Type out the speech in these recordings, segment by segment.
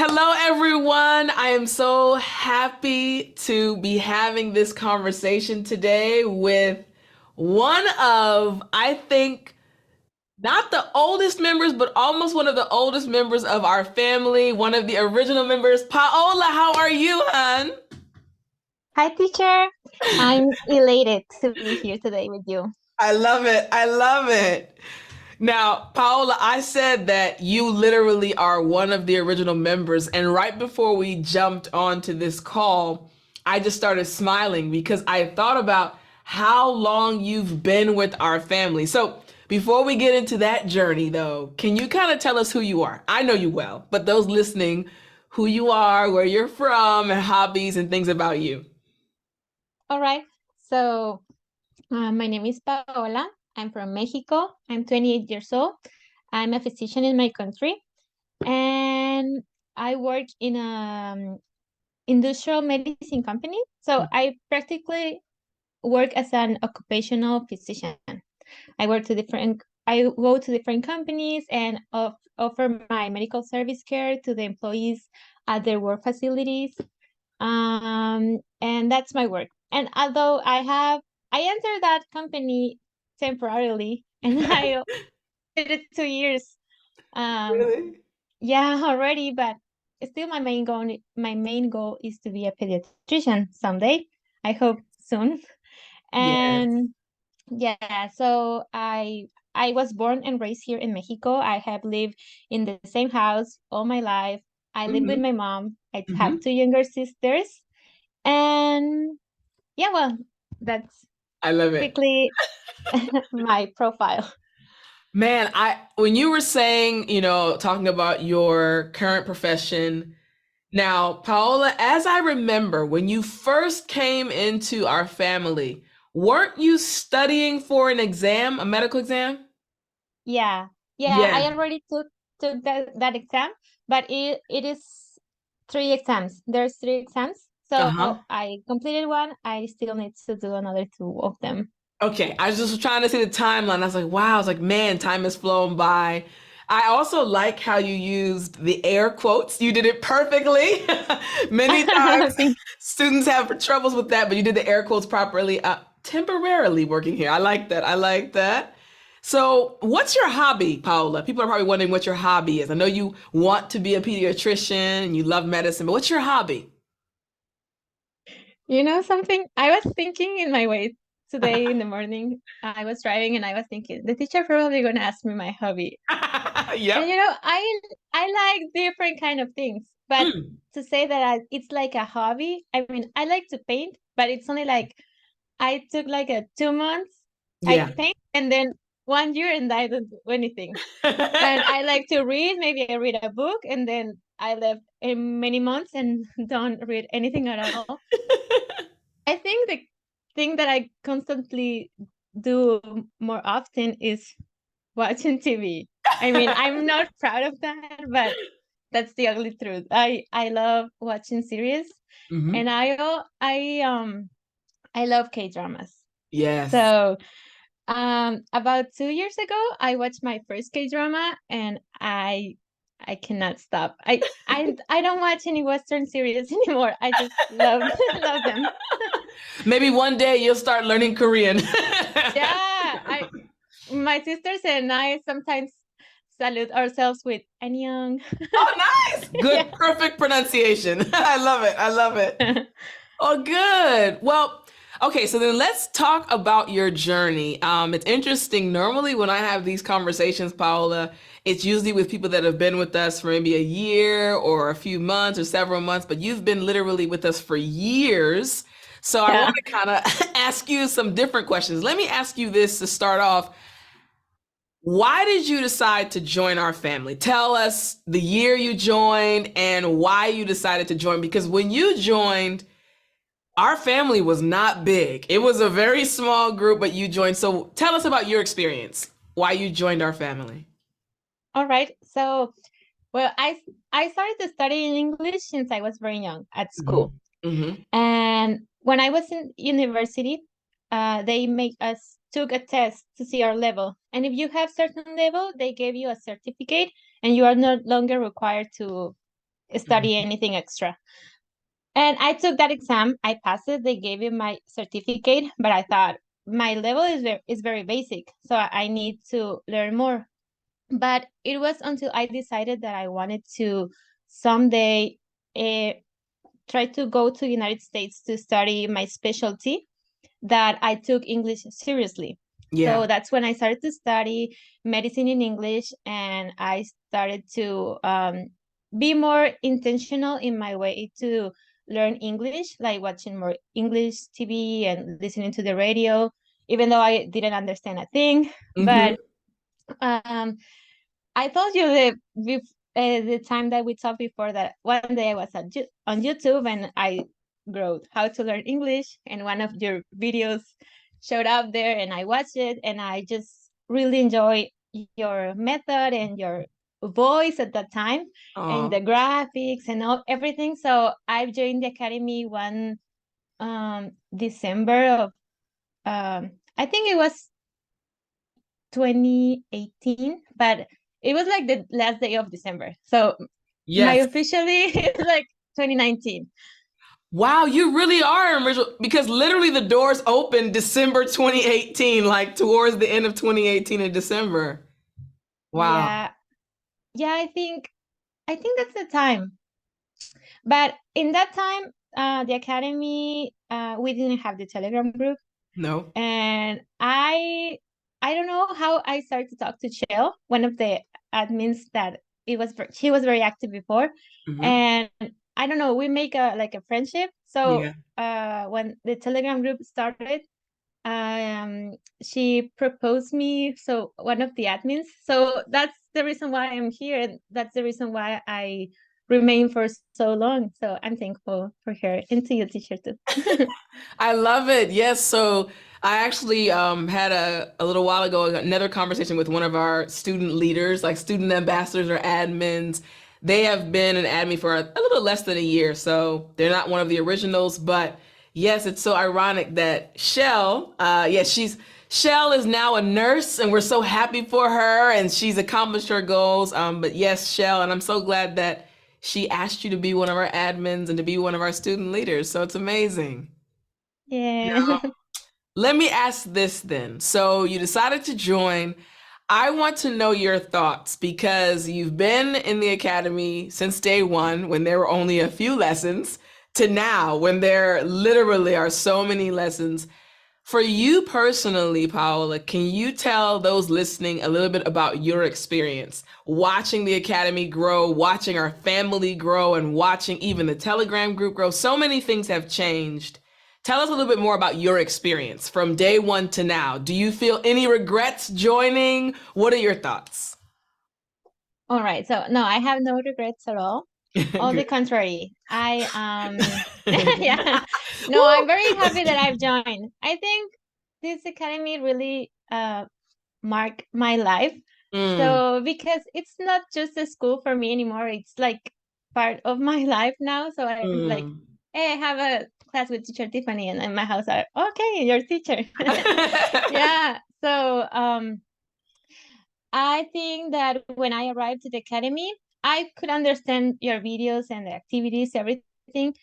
Hello, everyone. I am so happy to be having this conversation today with one of, I think, not the oldest members, but almost one of the oldest members of our family, one of the original members. Paola, how are you, hon? Hi, teacher. I'm elated to be here today with you. I love it. I love it. Now, Paola, I said that you literally are one of the original members. And right before we jumped onto this call, I just started smiling because I thought about how long you've been with our family. So before we get into that journey, though, can you kind of tell us who you are? I know you well, but those listening, who you are, where you're from, and hobbies and things about you. All right. So, my name is Paola. I'm from Mexico. I'm 28 years old. I'm a physician in my country, and I work in a industrial medicine company. So, I practically work as an occupational physician. I go to different companies and offer my medical service care to the employees at their work facilities. And that's my work. And although I entered that company temporarily, and I did it 2 years. Um, Really? yeah, already, but still, my main goal is to be a pediatrician someday. I hope soon. Yes. And yeah, so I was born and raised here in Mexico. I have lived in the same house all my life. I live with Hmm. my mom. I have Hmm. two younger sisters. And yeah, well, that's I love it. quickly my profile. Man, I when you were saying, talking about your current profession, now, Paola, as I remember, when you first came into our family, weren't you studying for an exam, a medical exam? Yeah. Yeah, Yeah. I already took that exam, but it is three exams. There's three exams. So Uh-huh. I completed one. I still need to do another two of them. Okay, I was just trying to see the timeline. I was like, wow, I was like, man, time has flown by. I also like how you used the air quotes. You did it perfectly. Many times Thank students have troubles with that, but you did the air quotes properly. Temporarily working here. I like that. I like that. So, what's your hobby, Paola? People are probably wondering what your hobby is. I know you want to be a pediatrician and you love medicine, but what's your hobby? You know something? I was thinking in my way today in the morning. I was driving and I was thinking the teacher probably gonna ask me my hobby. And Yep. I like different kind of things, but Mm, to say that it's like a hobby, I mean, I like to paint, but it's only like I took like a 2 months. I yeah. paint and then 1 year and I don't do anything. And I like to read. Maybe I read a book and then I left in many months and don't read anything at all. I think the thing that I constantly do more often is watching TV. I mean, I'm not proud of that, but that's the ugly truth. I love watching series, Hmm. and I love K dramas. Yes. So about 2 years ago, I watched my first K drama, and I cannot stop. I don't watch any Western series anymore. I just love love them. Maybe one day you'll start learning Korean. Yeah, I my sisters and I sometimes salute ourselves with "annyeong." Oh, nice. Yeah. Good, perfect pronunciation. I love it. I love it. Oh, good. Well, okay, so then let's talk about your journey. It's interesting. Normally, when I have these conversations, Paola, it's usually with people that have been with us for maybe a year or a few months or several months, but you've been literally with us for years. So I Yeah. want to kind of ask you some different questions. Let me ask you this to start off. Why did you decide to join our family? Tell us the year you joined and why you decided to join. Because when you joined, our family was not big. It was a very small group, but you joined. So tell us about your experience, why you joined our family. All right. So, well, I started to study in English since I was very young at school. Hmm. Hmm. And when I was in university, they make us took a test to see our level. And if you have certain level, they gave you a certificate, and you are no longer required to study anything extra. And I took that exam. I passed it. They gave me my certificate, but I thought my level is very basic, so I need to learn more. But it was until I decided that I wanted to someday uh, try to go to the United States to study my specialty that I took English seriously. Yeah. So that's when I started to study medicine in English, and I started to be more intentional in my way to learn English, like watching more English TV and listening to the radio, even though I didn't understand a thing. Mm-hmm. But um, I told you the time that we talked before that one day I was on YouTube and I wrote how to learn English, and one of your videos showed up there, and I watched it, and I just really enjoy your method and your voice at that time, and Oh, the graphics and everything. So I joined the academy one December of I think it was 2018, but it was like the last day of December. So my yes. officially is like 2019. Wow, you really are original because literally the doors opened December 2018, like towards the end of 2018 in December. Wow. Yeah. Yeah, I think that's the time. But in that time, the academy, we didn't have the Telegram group, No. and I don't know how I started to talk to Chell, one of the admins that she was very active before, Hmm. and I don't know, we make a like a friendship. So Yeah. when the Telegram group started, um she proposed me, so one of the admins. So that's the reason why I'm here, and that's the reason why I remain for so long. So I'm thankful for her, and to you, teacher, too. I love it. Yes. So I actually had a little while ago another conversation with one of our student leaders, like student ambassadors or admins. They have been an admin for a little less than a year, so they're not one of the originals. But yes, it's so ironic that Shell is now a nurse, and we're so happy for her, and she's accomplished her goals. But yes, Shell, and I'm so glad that she asked you to be one of our admins and to be one of our student leaders. So it's amazing. Yeah. Let me ask this then. So you decided to join. I want to know your thoughts because you've been in the academy since day one when there were only a few lessons to now when there literally are so many lessons. For you personally, Paola, can you tell those listening a little bit about your experience watching the academy grow, watching our family grow, and watching even the Telegram group grow? So many things have changed. Tell us a little bit more about your experience from day one to now. Do you feel any regrets joining? What are your thoughts? All right. So no, I have no regrets at all. On the Good. contrary, I yeah. No, Woo! I'm very happy that I've joined. I think this academy really marked my life. Mm, So because it's not just a school for me anymore, it's like part of my life now. So I'm like, mm. hey, I have a class with teacher Tiffani, and in my house are okay, your teacher. Yeah. So I think that when I arrived to the academy, I could understand your videos and the activities, everything,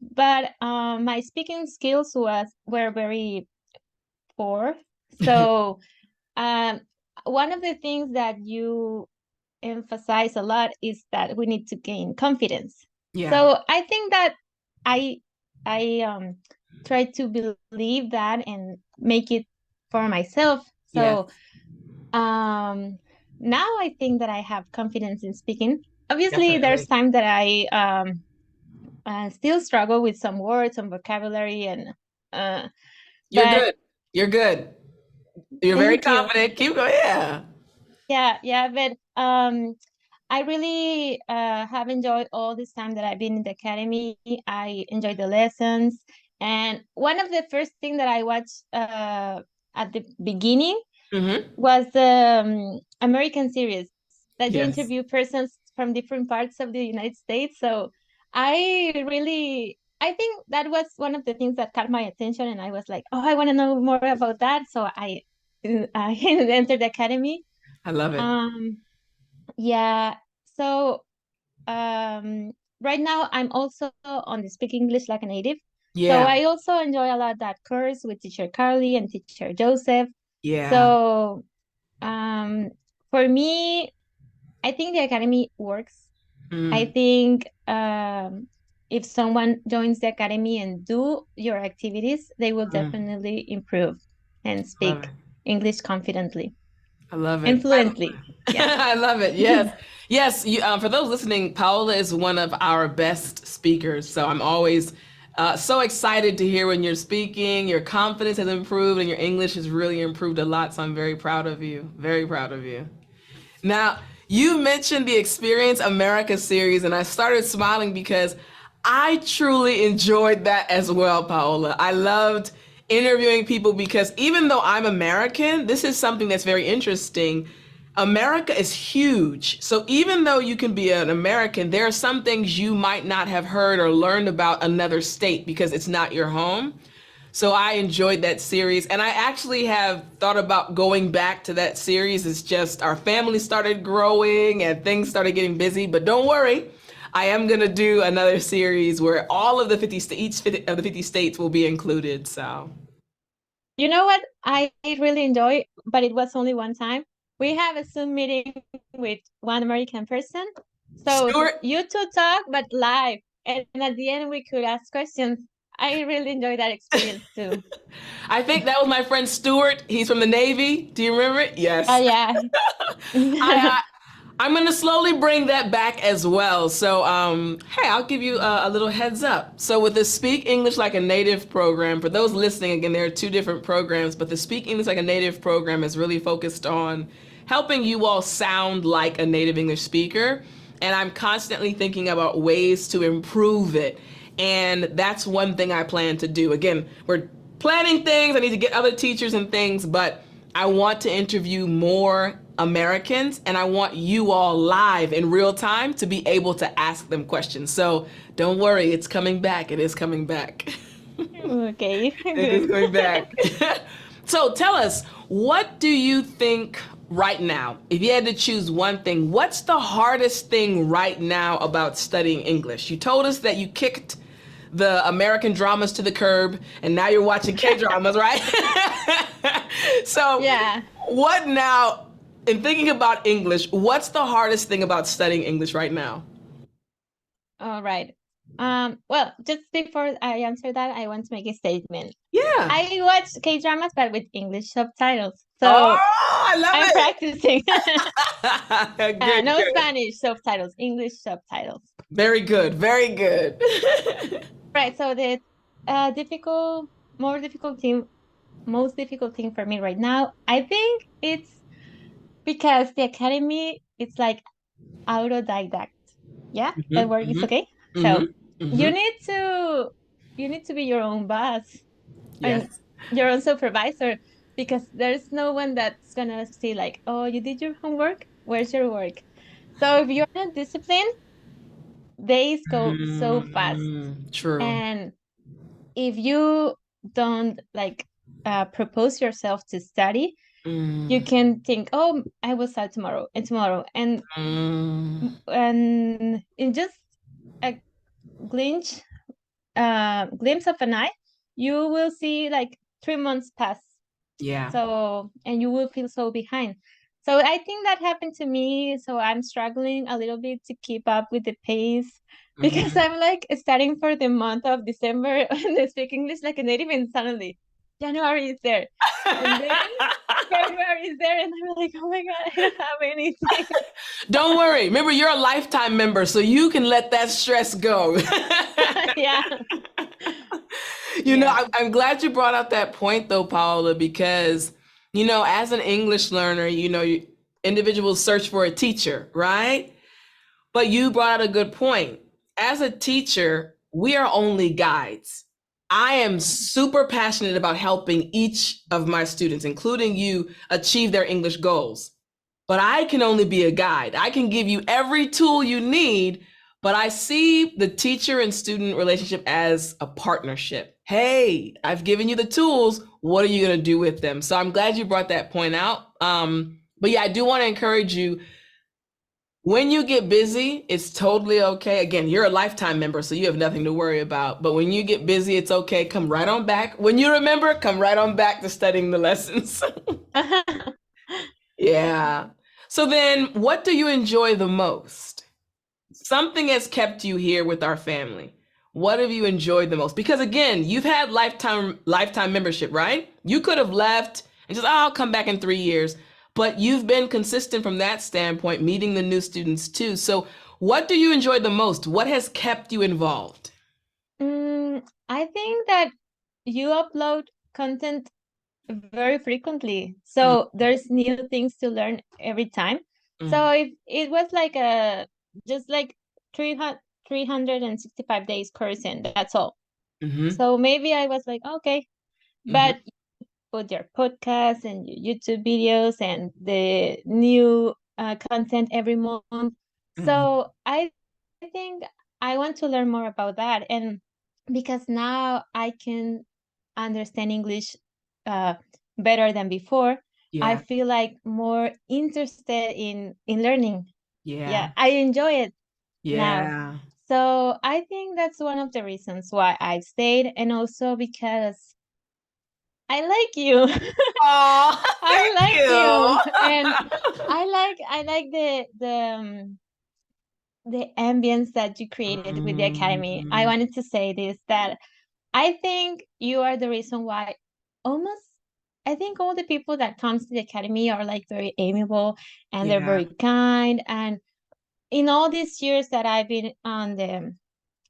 but my speaking skills were very poor. So um, one of the things that you emphasize a lot is that we need to gain confidence. Yeah. So I think that I I try to believe that and make it for myself. Yes, So um now I think that I have confidence in speaking. Obviously there's definitely. time that I still struggle with some words, some vocabulary, and uh You're but good. You're good. You're very thank you. confident. Keep going. Yeah. Yeah, but I really have enjoyed all this time that I've been in the academy. I enjoyed the lessons, and one of the first thing that I watched at the beginning Hmm. was the American series that you Yes. interview persons from different parts of the United States. So I think that was one of the things that caught my attention, and I was like, oh, I want to know more about that. So I entered the academy. I love it. Um, yeah. So um, right now I'm also on the Speak English Like a Native. So Yeah. I also enjoy a lot that course with teacher Carly and teacher Joseph. Yeah. So um, for me, I think the academy works. I Mm, think if someone joins the academy and do your activities, they will mm. definitely improve and Love speak it. English confidently I love and it. fluently. Yeah. I love it. Yes. Yes. For those listening, Paola is one of our best speakers. So I'm always so excited to hear when you're speaking. Your confidence has improved and your English has really improved a lot. So I'm very proud of you. Very proud of you. Now, you mentioned the Experience America series, and I started smiling because I truly enjoyed that as well, Paola. I loved interviewing people because even though I'm American, this is something that's very interesting. America is huge. So even though you can be an American, there are some things you might not have heard or learned about another state because it's not your home. So I enjoyed that series, and I actually have thought about going back to that series. It's just our family started growing and things started getting busy, but don't worry. I am going to do another series where all of the 50 each of the 50 states will be included. So, You know what I really enjoy, but it was only one time. We have a Zoom meeting with one American person. So Stuart, you two talk, but live. And at the end, we could ask questions. I really enjoy that experience too. I think that was my friend Stuart. He's from the Navy. Do you remember it? Oh, Yes. yeah. I, I'm gonna slowly bring that back as well. So, hey, I'll give you a little heads up. So, with the Speak English Like a Native program, for those listening, again, there are two different programs, but the Speak English Like a Native program is really focused on helping you all sound like a native English speaker. And I'm constantly thinking about ways to improve it. And that's one thing I plan to do. Again, we're planning things. I need to get other teachers and things, but I want to interview more Americans and I want you all live in real time to be able to ask them questions. So don't worry, it's coming back. It is coming back. Okay, It is good. going back. So tell us, what do you think right now? If you had to choose one thing, what's the hardest thing right now about studying English? You told us that you kicked the American dramas to the curb and now you're watching K dramas, right? So, Yeah. what now, in thinking about English, what's the hardest thing about studying English right now? All right. Well, just before I answer that, I want to make a statement. Yeah. I watch K dramas, but with English subtitles. Oh, So I love I'm practicing. it. Good, No good. Spanish subtitles, English subtitles. Very good, very good. Right. So the difficult, more difficult thing, most difficult thing for me right now, I think it's because the academy it's like autodidact. Yeah, that Mhm, word is mhm, okay. So mhm, you mhm. need to you need to be your own boss and Yes. your own supervisor because there's no one that's gonna see like, oh, you did your homework. Where's your work? So if you're not disciplined, days go so fast. True. And if you don't like propose yourself to study, you Mm, can think, oh, I will start tomorrow and tomorrow mm, and in just a glimpse glimpse of an eye, you will see like 3 months pass. yeah. So, and you will feel so behind. So I think that happened to me. So I'm struggling a little bit to keep up with the pace because Mhm. I'm like starting for the month of December and they speak English like a native and suddenly January is there. And then February is there and I'm like, oh my God, I don't have anything. Don't worry. Remember, you're a lifetime member, so you can let that stress go. Yeah. You know, Yeah. I'm glad you brought up that point, though, Paola, because, as an English learner, individuals search for a teacher, right? But you brought out a good point. As a teacher, we are only guides. I am super passionate about helping each of my students, including you, achieve their English goals. But I can only be a guide. I can give you every tool you need, but I see the teacher and student relationship as a partnership. Hey, I've given you the tools. What are you going to do with them? So I'm glad you brought that point out. But yeah, I do want to encourage you, When you get busy, it's totally okay. Again, you're a lifetime member, so you have nothing to worry about. But when you get busy, it's okay. Come right on back. When you remember, come right on back to studying the lessons. Yeah. So then, what do you enjoy the most? Something has kept you here with our family. What have you enjoyed the most? Because again, you've had lifetime membership, right? You could have left and just, oh, I'll come back in 3 years. But you've been consistent from that standpoint, meeting the new students too. So what do you enjoy the most? What has kept you involved? I think that you upload content very frequently. Mm, So there's new things to learn every time. mm, So if it was like a just like 300, 365 days course and that's all. mm-hmm, So maybe I was like, okay, mm-hmm, but you put your podcast and your YouTube videos and the new content every month. mm-hmm. So I think I want to learn more about that. And because now I can understand English uh, better than before, I Yeah, feel like more interested in learning. Yeah, yeah, I enjoy it now. yeah. So I think that's one of the reasons why I stayed, and also because I like you. Oh, I like you, and thank you. I like the ambience that you created with the academy. I Mm, wanted to say this, that I think you are the reason why almost I think all the people that comes to the academy are like very amiable and they're yeah, very kind. And in all these years that I've been on the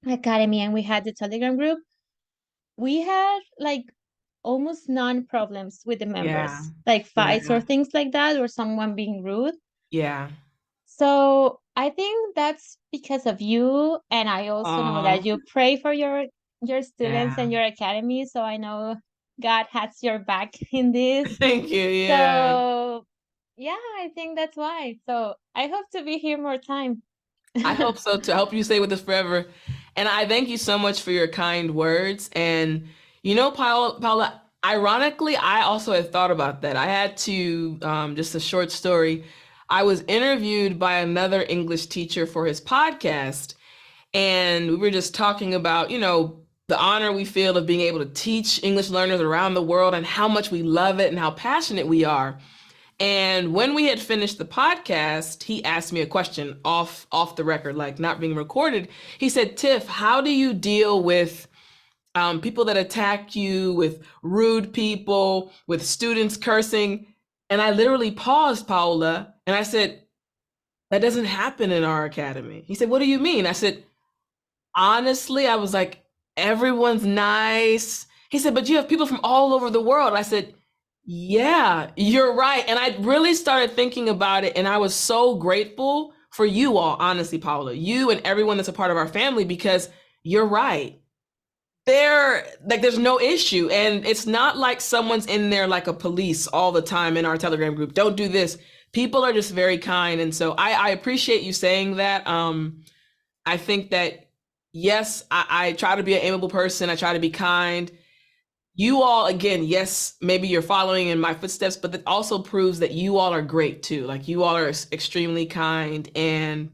academy and we had the Telegram group, we had like almost none problems with the yeah, members, like fights or yeah, things like that, or someone being rude. yeah. So I think that's because of you, and I also know that Oh, you pray for your students yeah. and your academy. So I know God has your back in this. Thank you. Yeah. So yeah, I think that's why. So I hope to be here more time. I hope so too. I hope you stay with us forever. And I thank you so much for your kind words. And Paola, ironically, I also had thought about that. I had to, just a short story. I was interviewed by another English teacher for his podcast, and we were just talking about, the honor we feel of being able to teach English learners around the world and how much we love it and how passionate we are. And when we had finished the podcast, he asked me a question off the record, like not being recorded. He said, "Tiff, how do you deal with people that attack you, with rude people, with students cursing?" And I literally paused, Paola, and I said, "That doesn't happen in our academy." He said, "What do you mean?" I said, "Honestly," I was like, "everyone's nice." He said, "But you have people from all over the world." I said, "Yeah, you're right." And I really started thinking about it, and I was so grateful for you all, honestly, Paula, you and everyone that's a part of our family, because you're right. There's no issue. And it's not like someone's in there like a police all the time in our Telegram group. Don't do this. People are just very kind. And so I appreciate you saying that. I think that, yes, I try to be an amiable person. I try to be kind. You all, again, yes, maybe you're following in my footsteps, but that also proves that you all are great too. Like, you all are extremely kind. And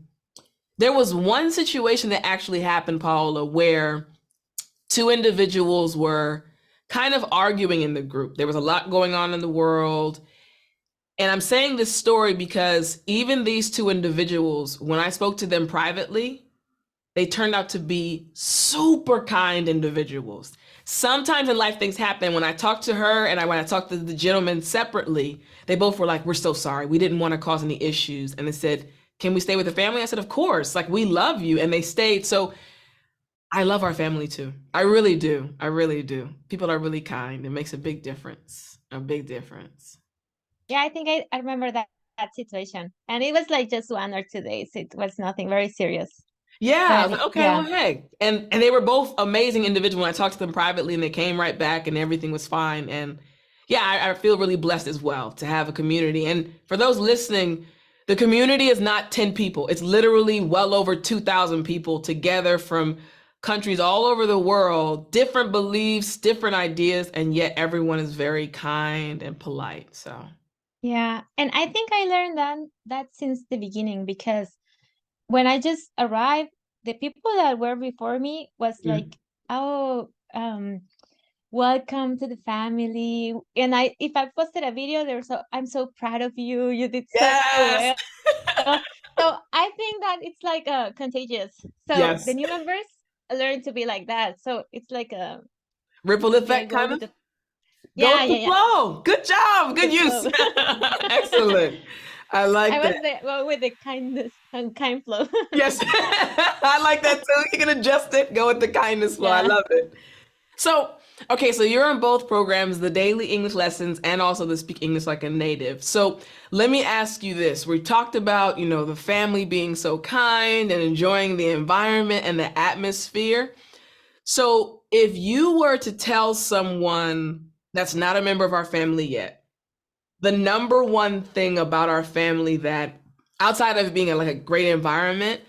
there was one situation that actually happened, Paola, where two individuals were kind of arguing in the group. There was a lot going on in the world. And I'm saying this story because even these two individuals, when I spoke to them privately, they turned out to be super kind individuals. Sometimes in life things happen. When I talked to her and when I talked to the gentleman separately, they both were like, "We're so sorry. We didn't want to cause any issues." And they said, "Can we stay with the family?" I said, "Of course. Like, we love you." And they stayed. So I love our family too. I really do. I really do. People are really kind. It makes a big difference. A big difference. Yeah, I think I remember that situation. And it was like just 1 or 2 days. It was nothing very serious. Yeah, I was But like, okay, yeah. well, hey. And they were both amazing individuals. When I talked to them privately and they came right back and everything was fine. And yeah, I feel really blessed as well to have a community. And for those listening, the community is not 10 people. It's literally well over 2,000 people together from countries all over the world, different beliefs, different ideas, and yet everyone is very kind and polite. So, Yeah, and I think I learned that since the beginning, because when I just arrived, the people that were before me was like, oh, welcome to the family. And if I posted a video, I'm so proud of you. You did so Yes. well. So I think that it's like contagious. So the Yes. new members learn to be like that. So it's like Ripple they're effect, going kind with of. the Go yeah, with yeah, the yeah, flow. Good job. with the Good use. flow. Excellent. I I like was that. there well, with the kindness and kind flow. Yes. I like that too. You can adjust it. Go with the kindness flow. I Yeah. love it. So, okay, so you're in both programs, the daily English lessons and also the Speak English Like a Native. So, let me ask you this. We talked about, the family being so kind and enjoying the environment and the atmosphere. So, if you were to tell someone that's not a member of our family yet, the number one thing about our family that outside of being like a great environment,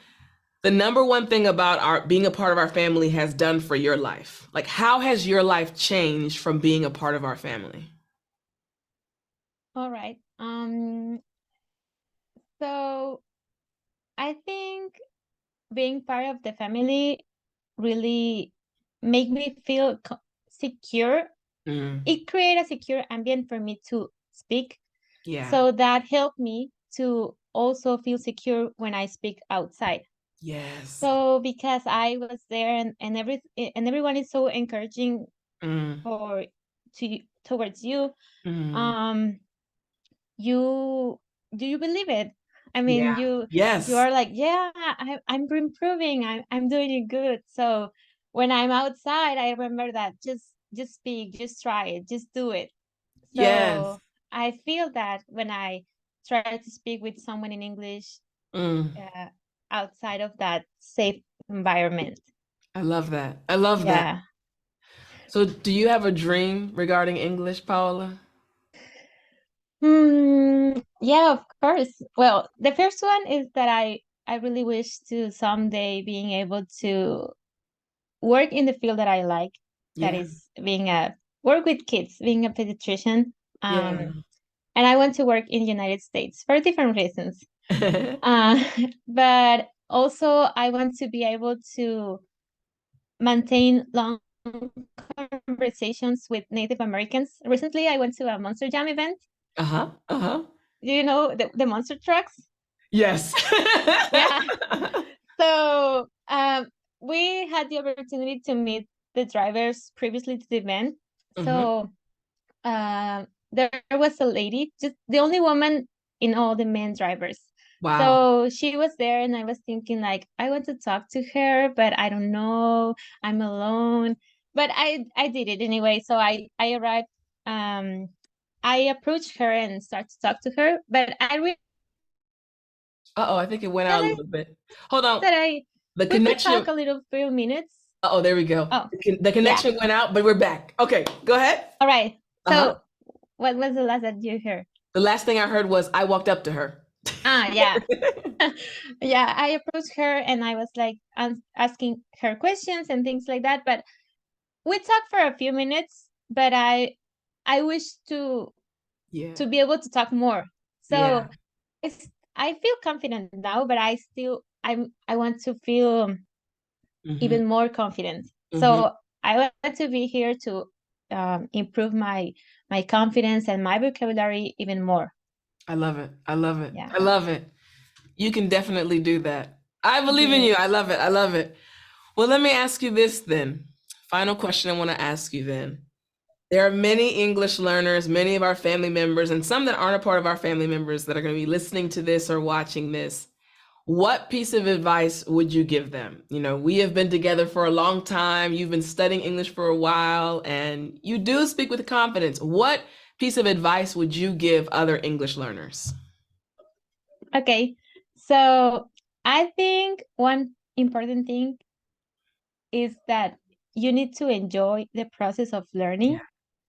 the number one thing about our being a part of our family has done for your life? Like, how has your life changed from being a part of our family? All right. So I think being part of the family really make me feel secure. Mm, It created a secure ambient for me to speak. yeah. So that helped me to also feel secure when I speak outside. Yes. So because I was there and everyone is so encouraging Mm, for towards you, mm, um you do you believe it? I mean, yeah. you Yes. are like, yeah, I'm improving, I'm doing it good. So when I'm outside, I remember that just speak, just try it, just do it. Yes. So I feel that when I try to speak with someone in English Mm, uh, outside of that safe environment. I love that. I love that. Yeah. So, do you have a dream regarding English, Paola? Yeah, of course. Well, the first one is that I really wish to someday being able to work in the field that I like, that Yeah. is being a work with kids, being a pediatrician. Yeah. And I want to work in the United States for different reasons. Uh, but also I want to be able to maintain long conversations with Native Americans. Recently, I went to a Monster Jam event. Uh-huh. Uh-huh. Do you know the monster trucks? Yes. Yeah. So we had the opportunity to meet the drivers previously to the event. Hmm. So there was a lady, just the only woman in all the men drivers. Wow. So she was there, and I was thinking like, I want to talk to her, but I don't know. I'm alone. But I did it anyway. So I arrived. Um, I approached her and started to talk to her, but I Uh-oh, I think it went out a realized little bit. Hold on. that I The we could talk connection. a little few minutes. Uh-oh, there we go. Oh, The yeah. connection went out, but we're back. Okay, go ahead. All right. Uh-huh. So what was the last that you heard? The last thing I heard was I walked up to her. Yeah. Yeah, I approached her and I was like asking her questions and things like that. But we talked for a few minutes, but I wish Yeah. to be able to talk more. Yeah. So it's I feel confident now, but I want to feel Hmm. even more confident. Hmm. So I want to be here to improve my confidence and my vocabulary even more. I love it. I love it. Yeah. I love it. You can definitely do that. I believe in Yes. you. I love it. I love it. Well, let me ask you this then. Final question I want to ask you then. There are many English learners, many of our family members, and some that aren't a part of our family members that are going to be listening to this or watching this. What piece of advice would you give them? We have been together for a long time. You've been studying English for a while, and you do speak with confidence. What piece of advice would you give other English learners? Okay. So I think one important thing is that you need to enjoy the process of Yeah. learning.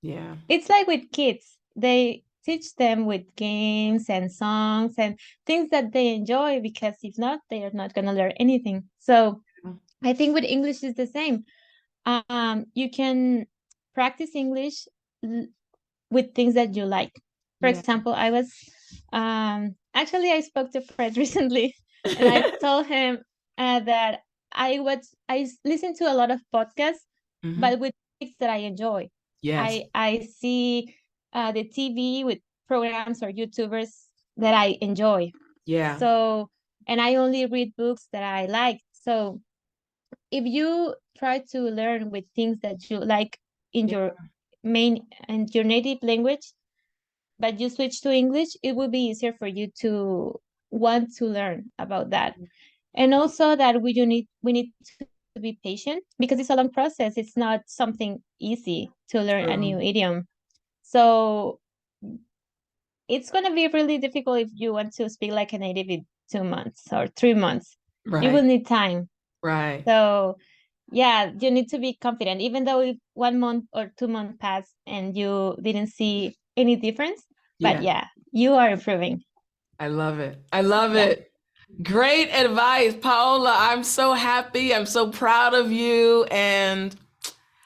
Yeah. It's like with kids, they teach them with games and songs and things that they enjoy, because if not, they are not going to learn anything. So I think with English is the same. You can practice English l- with things that you like. For Yeah. example, I was actually I spoke to Fred recently. And I told him that I listen to a lot of podcasts, Hmm. but with topics that I enjoy. Yes. I see the TV with programs or YouTubers that I enjoy. Yeah. So, and I only read books that I like. So if you try to learn with things that you like in Yeah. your main and your native language, but you switch to English, it will be easier for you to want to learn about that. And also that we need to be patient because it's a long process. It's not something easy to learn a new True. idiom. So it's going to be really difficult if you want to speak like a native in 2 months or 3 months. You will Right. need time. Right. So yeah, you need to be confident, even though if 1 month or 2 months pass and you didn't see any difference. But Yeah. yeah, you are improving. I love it. I love Yeah. it. Great advice, Paola. I'm so happy. I'm so proud of you. And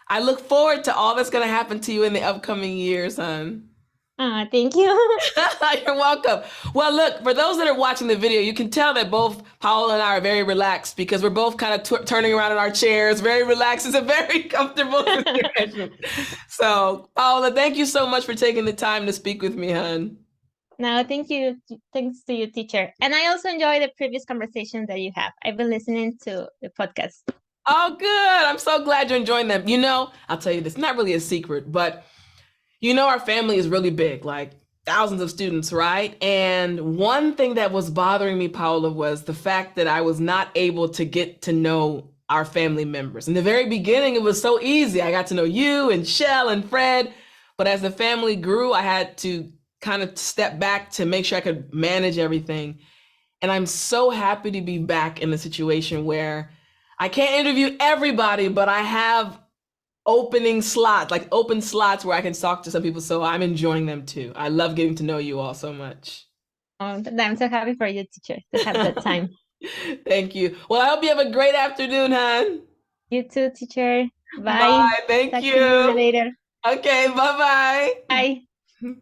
I look forward to all that's going to happen to you in the upcoming years, hon. Thank you. You're welcome. Well, look, for those that are watching the video, you can tell that both Paola and I are very relaxed because we're both kind of turning around in our chairs, very relaxed. It's a very comfortable situation. So, Paola, thank you so much for taking the time to speak with me, hon. No, thank you. Thanks to you, teacher. And I also enjoy the previous conversations that you have. I've been listening to the podcast. Oh, good. I'm so glad you're enjoying them. I'll tell you this, not really a secret, but our family is really big, like thousands of students, right? And one thing that was bothering me, Paola, was the fact that I was not able to get to know our family members. In the very beginning, it was so easy. I got to know you and Shell and Fred. But as the family grew, I had to kind of step back to make sure I could manage everything. And I'm so happy to be back in a situation where I can't interview everybody, but I have open slots where I can talk to some people. So I'm enjoying them too. I love getting to know you all so much. I'm so happy for you, teacher, to have that time. Thank you. Well, I hope you have a great afternoon, hon. You too, teacher. Bye. Bye. Thank Talk to you you. later. Okay. Bye bye. Bye.